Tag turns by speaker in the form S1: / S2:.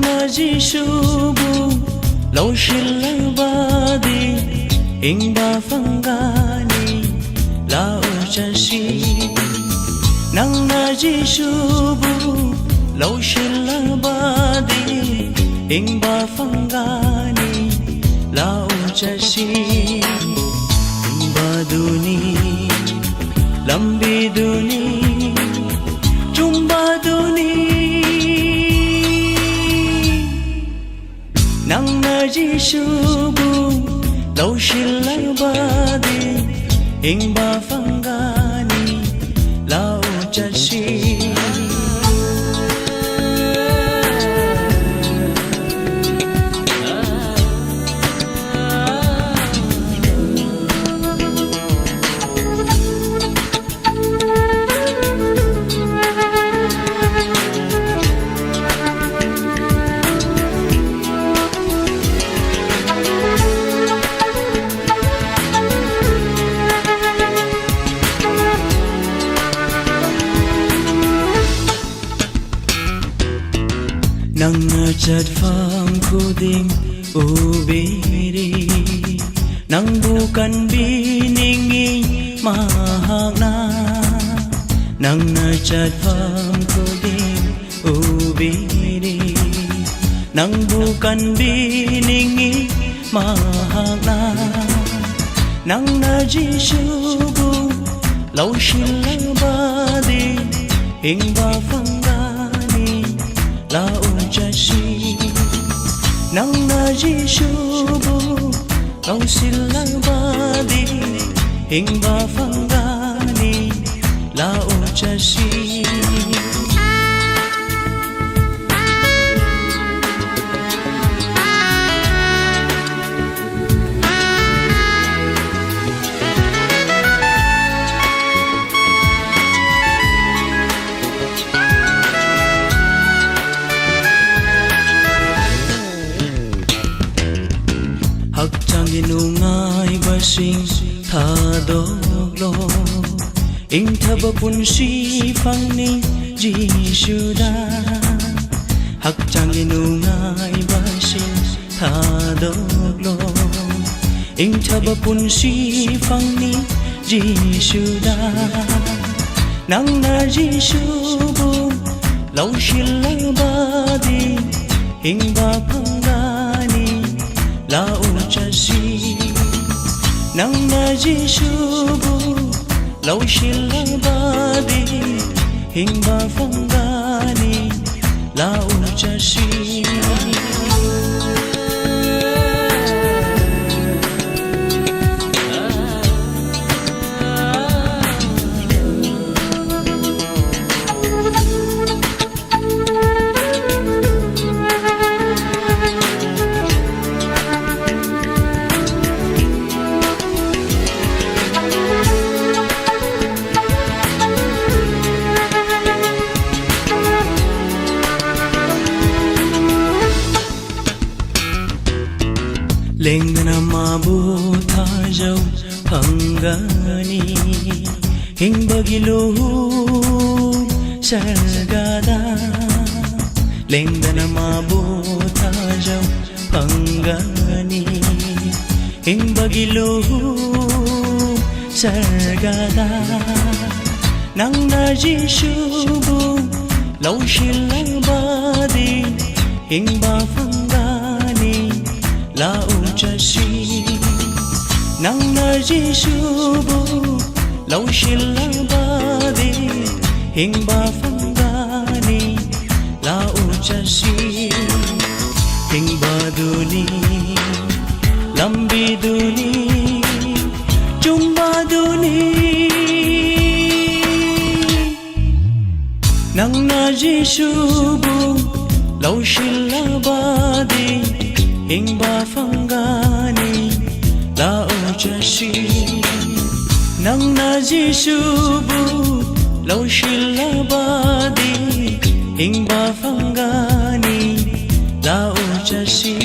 S1: nangna jisubu lau shilabadi ingba fangani lau chasi nangna jisubu lau shilabadi ingba fangani lau chasi baduni lambi duni chumba duni nangna jisubu lau shilabadi ingba fangani lau chasi nang chợt phang khuding ubiri nang bukan biningi mahana nang chợt phang khuding ubiri nang bukan biningi mahana nang jisubu lau shilabadi ingba fangani lau chasi nangna jisubu lau shilabadi ingba fangani lau chasi inungai basing thadolo ingthaba punsi phangni jisuda hakchang inungai basing thadolo ingthaba punsi phangni jisuda nangna jisubu lau shilabadi ingba phangani lau chasi nangna jisubu lau shilabadi ingba fangani lau chasi lengna mabu thajau phangani hingbagilu sargada lengna mabu thajau phangani hingbagilu sargada nangna jisubu lau shilabadi hingba fangani lau chasi nangna jisubu lau shilabadi ingba fangani lau chasi ingba duni lambi duni chumba duni nangna jisubu lau shilabadi ingba fangani lau chasi nangna jisubu lau shilabadi ingba fangani lau chasi